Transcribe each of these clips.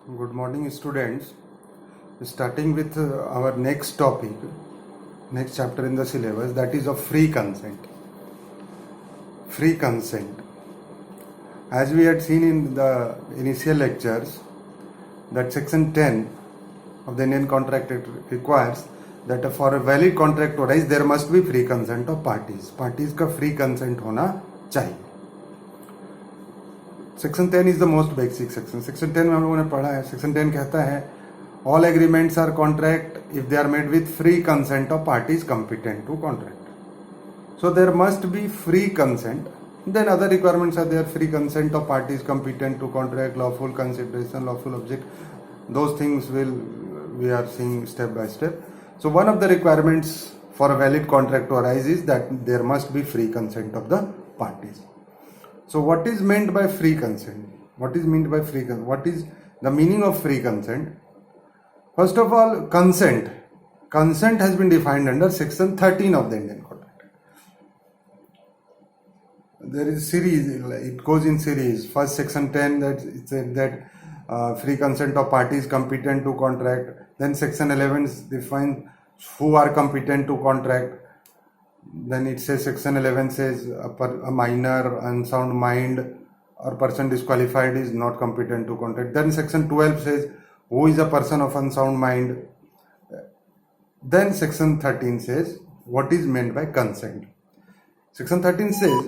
Good morning, students. Starting with our next topic, next chapter in the syllabus, that is of free consent. Free consent. As we had seen in the initial lectures, that section 10 of the Indian Contract Act requires that for a valid contract to arise, there must be free consent of parties. Parties का free consent होना चाहिए. Section 10 is the most basic section. Section 10 में हम लोगों ने पढ़ा है. Section 10 कहता है all agreements are contract if they are made with free consent of parties competent to contract. So there must be free consent. Then other requirements are there. Free consent of parties competent to contract, lawful consideration, lawful object. Those things will we are seeing step by step. So one of the requirements for a valid contract to arise is that there must be free consent of the parties. So what is meant by free consent? What is meant by free consent? What is the meaning of free consent? First of all, consent. Consent has been defined under section 13 of the Indian Contract. There is series, it goes in series. First section 10 that it said that free consent of parties competent to contract. Then section 11 defines who are competent to contract. Then it says section 11 says a minor, unsound mind or person disqualified is not competent to contract. Then section 12 says who is a person of unsound mind. Then section 13 says what is meant by consent. Section 13 says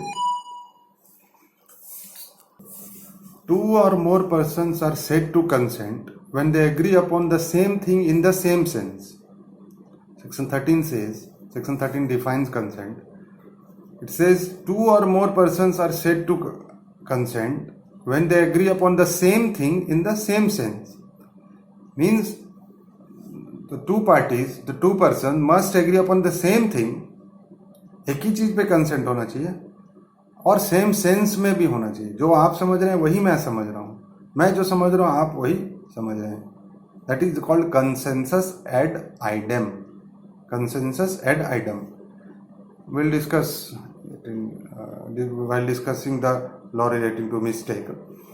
two or more persons are said to consent when they agree upon the same thing in the same sense. Section 13 says, Section 13 defines consent. It says two or more persons are said to consent when they agree upon the same thing in the same sense. Means the two parties, the two person must agree upon the same thing. एक ही चीज पे consent होना चाहिए और same sense में भी होना चाहिए. जो आप समझ रहे हैं वही मैं समझ रहा हूं, मैं जो समझ रहा हूं आप वही समझ रहे हैं. That is called consensus ad idem. Consensus ad idem. We'll discuss while discussing the law relating to mistake.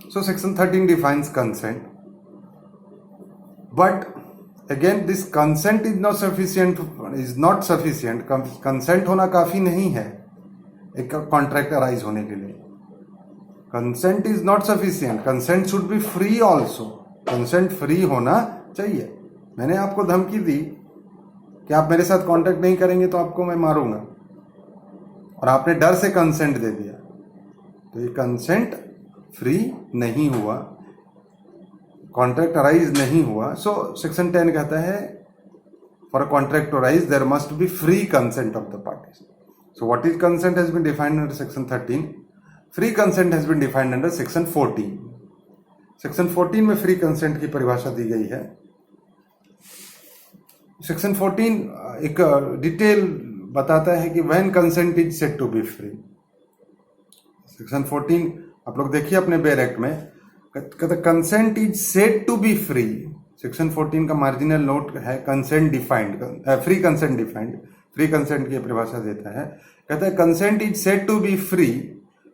So section 13 defines consent, but again this consent is not sufficient. Consent होना काफी नहीं है एक कॉन्ट्रैक्ट अराइज होने के लिए. Consent is not sufficient. Consent should be free also. Consent free होना चाहिए. मैंने आपको धमकी दी कि आप मेरे साथ कांटेक्ट नहीं करेंगे तो आपको मैं मारूंगा, और आपने डर से कंसेंट दे दिया, तो ये कंसेंट फ्री नहीं हुआ, कॉन्ट्रैक्ट अराइज नहीं हुआ. सो सेक्शन 10 कहता है for a contract to arise there must be free consent of the parties. So what is consent has been defined under section 13. Free consent has been defined under section 14. Section 14 में free consent की परिभाषा दी गई है. Section 14 एक detail बताता है कि when consent is said to be free. Section 14 आप लोग देखिए अपने बेयर एक्ट में कहता consent is said to be free. Section 14 का मार्जिनल नोट है consent defined, free consent defined. Free consent की परिभाषा देता है, कहता है consent is said to be free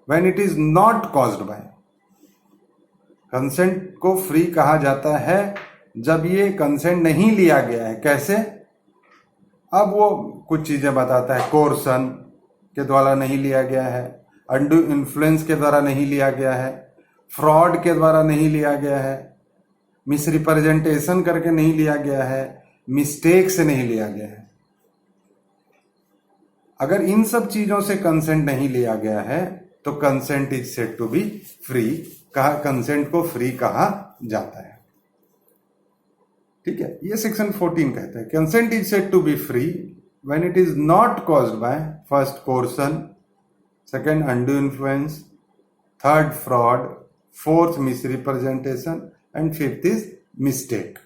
when it is not caused by. Consent को फ्री कहा जाता है जब ये कंसेंट नहीं लिया गया है. कैसे? अब वो कुछ चीजें बताता है. कोर्सन के द्वारा नहीं लिया गया है, अनडू इन्फ्लुएंस के द्वारा नहीं लिया गया है, फ्रॉड के द्वारा नहीं लिया गया है, मिसरिप्रेजेंटेशन करके नहीं लिया गया है, मिस्टेक से नहीं लिया गया है. अगर इन सब चीजों से कंसेंट नहीं लिया गया है तो consent is said to be free. कहा कंसेंट को फ्री कहा जाता है. ठीक है, ये सेक्शन 14 कहता है consent is said to be free when it is not caused by first coercion, second undue influence, third fraud, fourth misrepresentation and fifth is mistake.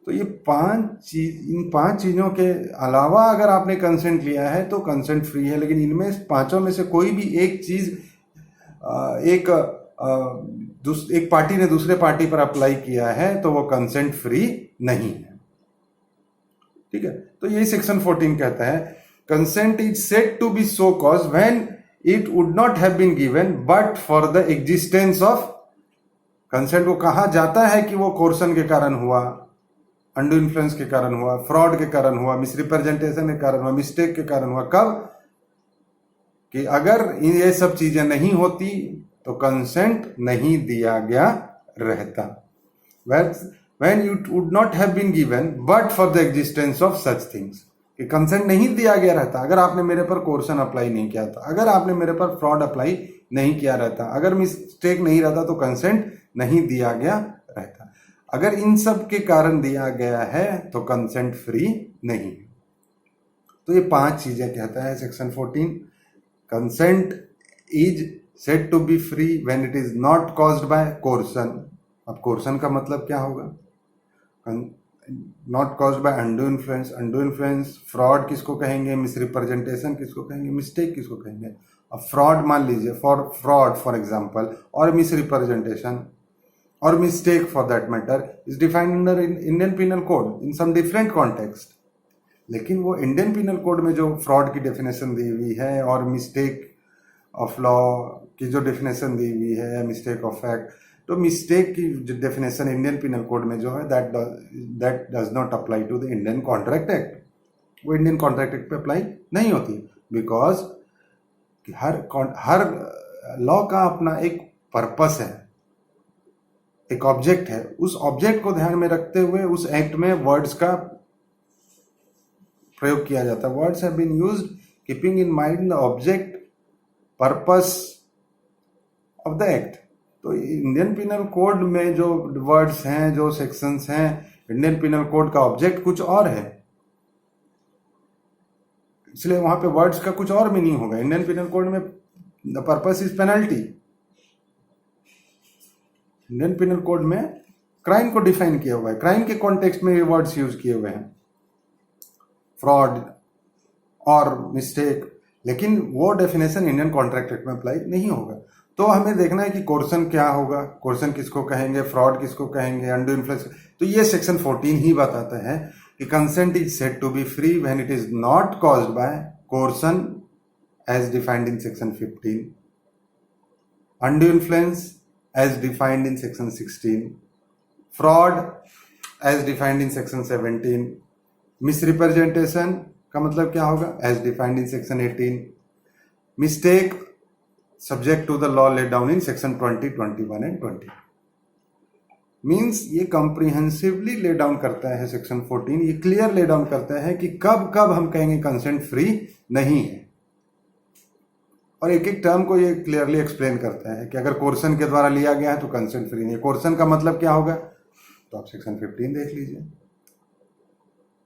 तो ये इन पांच चीजों के अलावा अगर आपने कंसेंट लिया है तो कंसेंट फ्री है. लेकिन इनमें पांचों में से कोई भी एक चीज एक पार्टी ने दूसरे पार्टी पर अप्लाई किया है तो वो कंसेंट फ्री नहीं है. ठीक है, तो यही सेक्शन 14 कहता है consent is said to be so caused when it would not have been given but for the existence of consent को कहा जाता है कि वो कोर्सन के कारण हुआ, अंडू इन्फ्लुएंस के कारण हुआ, फ्रॉड के कारण हुआ, मिसरिप्रेजेंटेशन के कारण हुआ, मिस्टेक के कारण हुआ। कब? कि अगर ये सब चीजें नहीं होती तो कंसेंट नहीं दिया गया रहता। When it would not have been given but for the existence of such things, कि कंसेंट नहीं दिया गया रहता अगर आपने मेरे पर कोर्सन अप्लाई नहीं किया था, अगर आपने मेरे पर फ्रॉड अप्लाई नहीं किया रहता, अगर मिस्टेक नहीं रहता तो कंसेंट नहीं दिया गया रहता। अगर इन सब के कारण दिया गया है तो कंसेंट फ्री नहीं। तो ये 5 चीजें कहता है section 14। Consent is said to be free when it is not caused by coercion. अब कोर्सन का मतलब क्या होगा? Not caused by undue influence. Undue influence, fraud किसको कहेंगे? मिसरिप्रेजेंटेशन किसको कहेंगे? मिस्टेक किसको कहेंगे? अब फ्रॉड मान लीजिए, फॉर एग्जांपल, और मिसरिप्रेजेंटेशन और mistake for that matter is defined under Indian penal code in some different context. लेकिन वो इंडियन पिनल कोड में जो फ्रॉड की डेफिनेशन दी हुई है और मिस्टेक ऑफ लॉ की जो डेफिनेशन दी हुई है, मिस्टेक ऑफ फैक्ट, तो मिस्टेक की जो डेफिनेशन इंडियन पिनल कोड में जो है that does not apply to the Indian contract act. वो इंडियन कॉन्ट्रैक्ट एक्ट पे अप्लाई नहीं होती, बिकॉज हर लॉ का अपना एक पर्पस है, एक ऑब्जेक्ट है। उस ऑब्जेक्ट को ध्यान में रखते हुए उस एक्ट में वर्ड्स का प्रयोग किया जाता है। Words have been used keeping in mind the object purpose of the act. तो इंडियन पिनल कोड में जो वर्ड्स हैं, जो सेक्शंस हैं, इंडियन पिनल कोड का ऑब्जेक्ट कुछ और है, इसलिए वहां पे वर्ड्स का कुछ और मीनिंग होगा। इंडियन पिनल कोड में the purpose is penalty. Indian penal code में क्राइम को डिफाइन किया हुआ है, क्राइम के कॉन्टेक्स्ट में ये वर्ड्स यूज किए हुए हैं, फ्रॉड और मिस्टेक। लेकिन वो डेफिनेशन इंडियन कॉन्ट्रैक्ट एक्ट में अप्लाई नहीं होगा। तो हमें देखना है कि कोर्सन क्या होगा, कोर्सन किसको कहेंगे, फ्रॉड किसको कहेंगे, अंडू इन्फ्लुएंस। तो ये सेक्शन 14 ही बताता है कि consent is said to be free when it is not caused by coercion as defined in section 15, undue influence as defined in section 16, fraud as defined in section 17, misrepresentation का मतलब क्या होगा? As defined in section 18, mistake subject to the law laid down in section 20, 21 and 20। Means ये comprehensively lay down करता है section 14, ये clear lay down करता है कि कब कब हम कहेंगे कंसेंट फ्री नहीं है, और एक एक टर्म को ये क्लियरली एक्सप्लेन करता है कि अगर कोर्सन के द्वारा लिया गया है तो कंसेंट फ्री नहीं है। कोर्सन का मतलब क्या होगा? तो आप सेक्शन 15 देख लीजिए।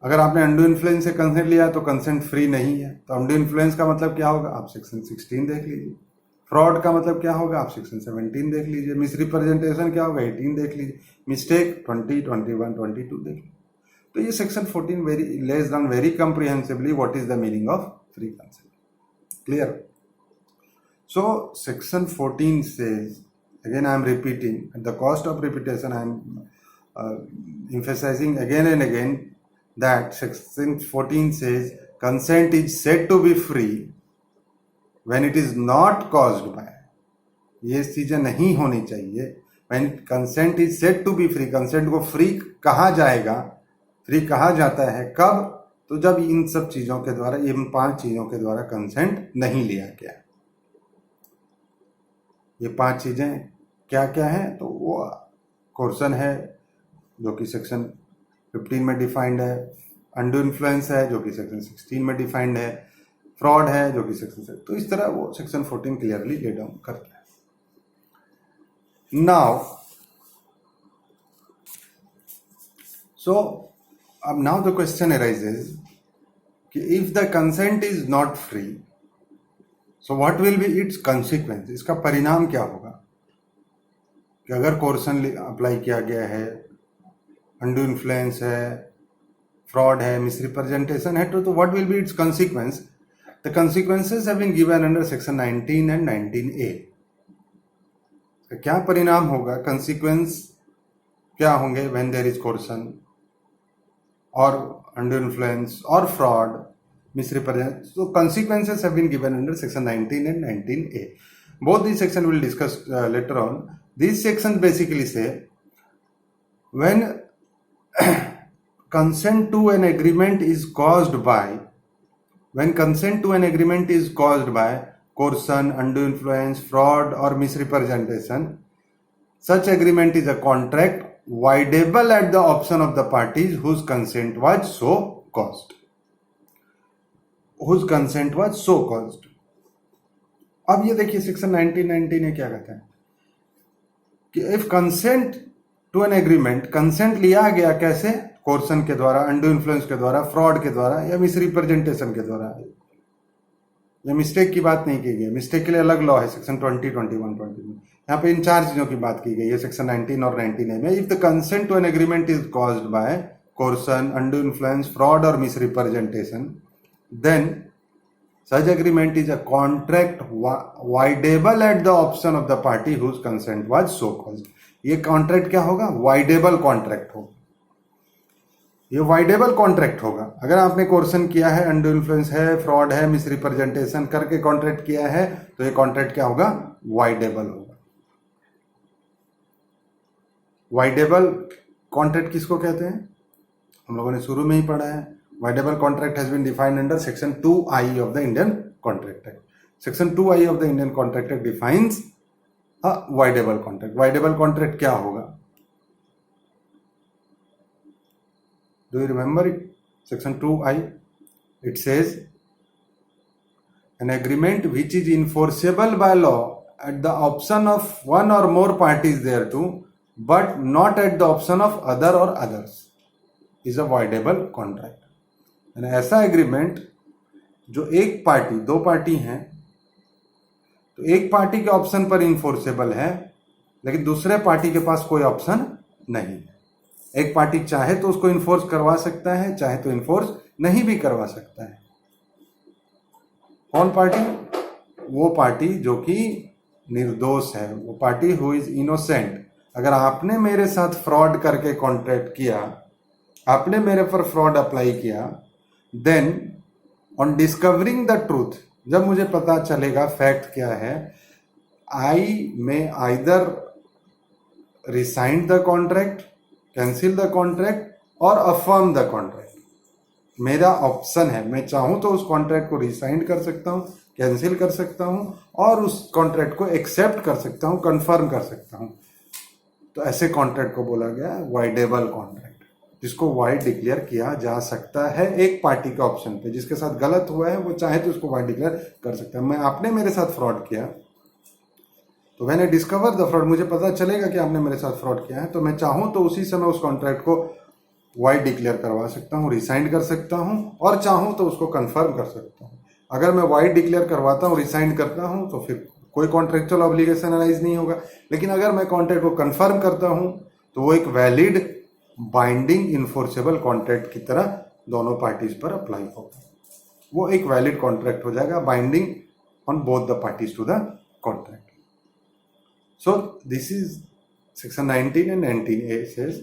अगर आपने अंडू इन्फ्लुएंस से कंसेंट लिया तो कंसेंट फ्री नहीं है, तो अंडू इन्फ्लुएंस का मतलब क्या होगा? आप सेक्शन 16 देख लीजिए। फ्रॉड का मतलब क्या होगा? आप सेक्शन 17 देख लीजिए। मिसरिप्रेजेंटेशन क्या होगा? 18 देख लीजिए। मिस्टेक 20, 21, 22 देख लीजिए। तो ये section 14 very less down very comprehensively what is the meaning of free consent. Clear? So section 14 says, again I am repeating, at the cost of repetition I am emphasizing again and again that section 14 says consent is said to be free when it is not caused by, ये चीजें नहीं होनी चाहिए। when consent is said to be free, consent को free कहा जाएगा, free कहा जाता है कब? तो जब इन सब चीजों के द्वारा, इन 5 चीजों के द्वारा कंसेंट नहीं लिया गया। ये 5 चीजें क्या क्या है? तो वो कोर्सन है जो कि सेक्शन 15 में डिफाइंड है, अंडू इन्फ्लुएंस है जो कि सेक्शन 16 में डिफाइंड है, फ्रॉड है जो कि सेक्शन से, तो इस तरह वो सेक्शन 14 क्लियरली ले डाउन करता है। नाउ अब नाउ द क्वेश्चन अराइजेज कि if the consent is not free, so what will be it's consequence? इसका परिणाम क्या होगा? कि अगर कोर्सन अप्लाई किया गया है, अंडू इन्फ्लुएंस है, फ्रॉड है, मिसरिप्रेजेंटेशन है, तो what will be it's consequence? The consequences have been given under section 19 and 19A। क्या परिणाम होगा? consequence क्या होंगे when there is coercion or under influence or fraud, misrepresentation? So consequences have been given under section 19 and 19A. Both these sections will discuss later on, These sections basically say when consent to an agreement is caused by coercion, undue influence, fraud or misrepresentation, such agreement is a contract voidable at the option of the parties whose consent was so caused. अब ये देखिए section 1990 ने क्या कहता है कि if consent to an agreement, consent लिया गया कैसे, कोर्सन के द्वारा, अनडू इन्फ्लुएंस के द्वारा, फ्रॉड के द्वारा या मिसरिप्रेजेंटेशन के द्वारा, ये मिस्टेक की बात नहीं की गई, मिस्टेक के लिए अलग लॉ है सेक्शन 20, 21, 22, यहाँ पे इन चार चीजों की बात की गई है सेक्शन 19 और 19A में. If the consent to an agreement is caused by coercion, undue influence, fraud और misrepresentation, then such agreement is a contract voidable at the option of the party whose consent was so caused. ये contract क्या होगा? Voidable contract होगा. ये voidable contract होगा. अगर आपने कोर्सन किया है, अनडू इन्फ्लुएंस है, फ्रॉड है, मिसरिप्रेजेंटेशन करके कॉन्ट्रैक्ट किया है, तो ये कॉन्ट्रैक्ट क्या होगा? वाइडेबल होगा. वाइडेबल कॉन्ट्रैक्ट किसको कहते हैं? हम लोगों ने शुरू में ही पढ़ा है. Voidable contract has been defined under Section 2I of the Indian Contract Act. Section 2I of the Indian Contract Act defines a voidable contract. Voidable contract क्या होगा? Do you remember it? Section 2I. It says an agreement which is enforceable by law at the option of one or more parties thereto, but not at the option of other or others, is a voidable contract. ऐसा agreement जो एक party, दो party हैं, तो एक party के option पर enforceable है, लेकिन दूसरे पार्टी के पास कोई ऑप्शन नहीं है. एक पार्टी चाहे तो उसको इन्फोर्स करवा सकता है, चाहे तो इन्फोर्स नहीं भी करवा सकता है. कौन पार्टी? वो पार्टी जो कि निर्दोष है, वो पार्टी हु इज इनोसेंट. अगर आपने मेरे साथ फ्रॉड करके कॉन्ट्रैक्ट किया, आपने मेरे पर फ्रॉड अप्लाई किया, then on discovering the truth, जब मुझे पता चलेगा फैक्ट क्या है, I may either resign the contract, cancel the contract और अफर्म द कॉन्ट्रैक्ट. मेरा ऑप्शन है. मैं चाहूं तो उस कॉन्ट्रैक्ट को रिसाइन कर सकता हूं, कैंसिल कर सकता हूं और उस कॉन्ट्रैक्ट को एक्सेप्ट कर सकता हूं, कंफर्म कर सकता हूं. तो ऐसे कॉन्ट्रैक्ट को बोला गया वाइडेबल कॉन्ट्रैक्ट, जिसको वाइड डिक्लेयर किया जा सकता है एक पार्टी के ऑप्शन पे. जिसके साथ गलत हुआ है वो चाहे तो उसको वाइड डिक्लेयर कर सकता है. मैं, आपने मेरे साथ फ्रॉड किया, तो मैंने डिस्कवर द फ्रॉड, मुझे पता चलेगा कि आपने मेरे साथ फ्रॉड किया है, तो मैं चाहूं तो उसी समय उस कॉन्ट्रैक्ट को वाइड डिक्लेयर करवा सकता हूं, रिसाइन कर सकता हूं और चाहूं तो उसको कंफर्म कर सकता हूं. अगर मैं वाइड डिक्लेयर करवाता हूं, रिसाइन करता हूं, तो फिर कोई कॉन्ट्रेक्चुअल ऑब्लिगेशन अराइज नहीं होगा. लेकिन अगर मैं कॉन्ट्रैक्ट को कंफर्म करता हूं तो वो एक वैलिड बाइंडिंग इन्फोर्सेबल कॉन्ट्रैक्ट की तरह दोनों पार्टीज पर अप्लाई होगा. वो एक वैलिड कॉन्ट्रैक्ट हो जाएगा, binding on both the parties to the contract. So this is section 19 and 19A says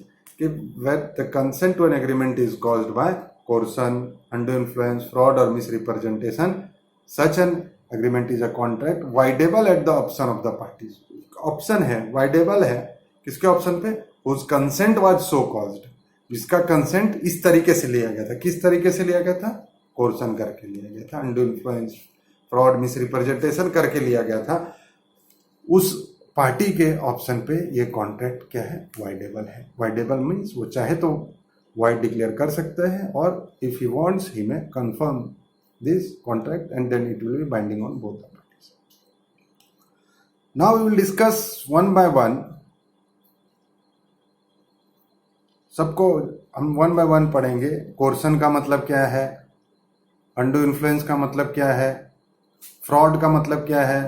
कि where the consent to an agreement is caused by coercion, undue influence, fraud or misrepresentation, such an agreement is a contract voidable at the option of the parties. Option है, voidable है, किसके option पे? Whose consent was so caused, जिसका consent इस तरीके से लिया गया था. किस तरीके से लिया गया था? कोर्सन करके लिया गया था, अनडू इन्फ्लुएंस, फ्रॉड, मिसरिप्रेजेंटेशन करके लिया गया था. उस पार्टी के ऑप्शन पे ये कॉन्ट्रैक्ट क्या है? वाइडेबल है. वाइडेबल मीन्स वो चाहे तो वाइड डिक्लेयर कर सकता है और if he wants he may confirm this contract and then it will be binding on both the parties. Now we will discuss one by one. सबको हम वन बाय वन पढ़ेंगे. कोर्सन का मतलब क्या है, अनडू इन्फ्लुएंस का मतलब क्या है, फ्रॉड का मतलब क्या है,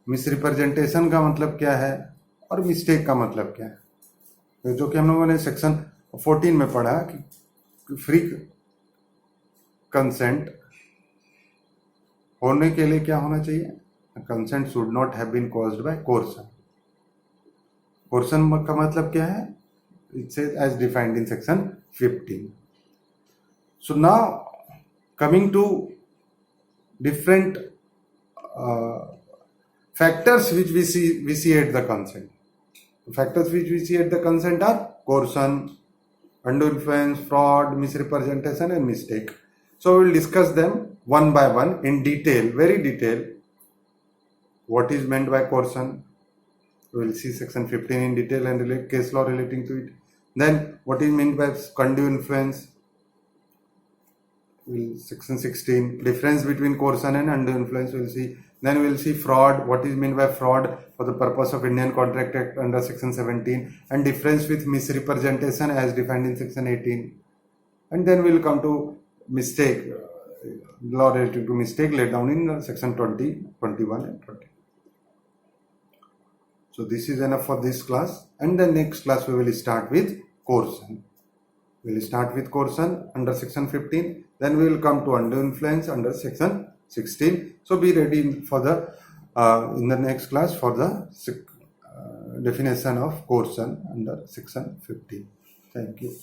मिसरिप्रेजेंटेशन का मतलब क्या है और मिस्टेक का मतलब क्या है. तो जो कि हम लोगों ने सेक्शन 14 में पढ़ा कि फ्री कंसेंट होने के लिए क्या होना चाहिए? Consent should not have been caused by coercion. Coercion का मतलब क्या है? It says as defined in section 15. So now coming to different factors which we see at the consent. Factors which we see at the consent are coercion, undue influence, fraud, misrepresentation and mistake. So we will discuss them one by one in detail, very detail. What is meant by coercion? We will see section 15 in detail and case law relating to it. Then what is meant by undue influence? Section 16, difference between coercion and undue influence we will see. Then we will see fraud, what is meant by fraud for the purpose of Indian Contract Act under section 17, and difference with misrepresentation as defined in section 18. And then we will come to mistake, law relating to mistake laid down in section 20, 21 and 20. So this is enough for this class, and the next class we will start with coercion. We will start with coercion under section 15, then we will come to undue influence under section 16. So be ready for the in the next class for the definition of coercion under section 15. Thank you.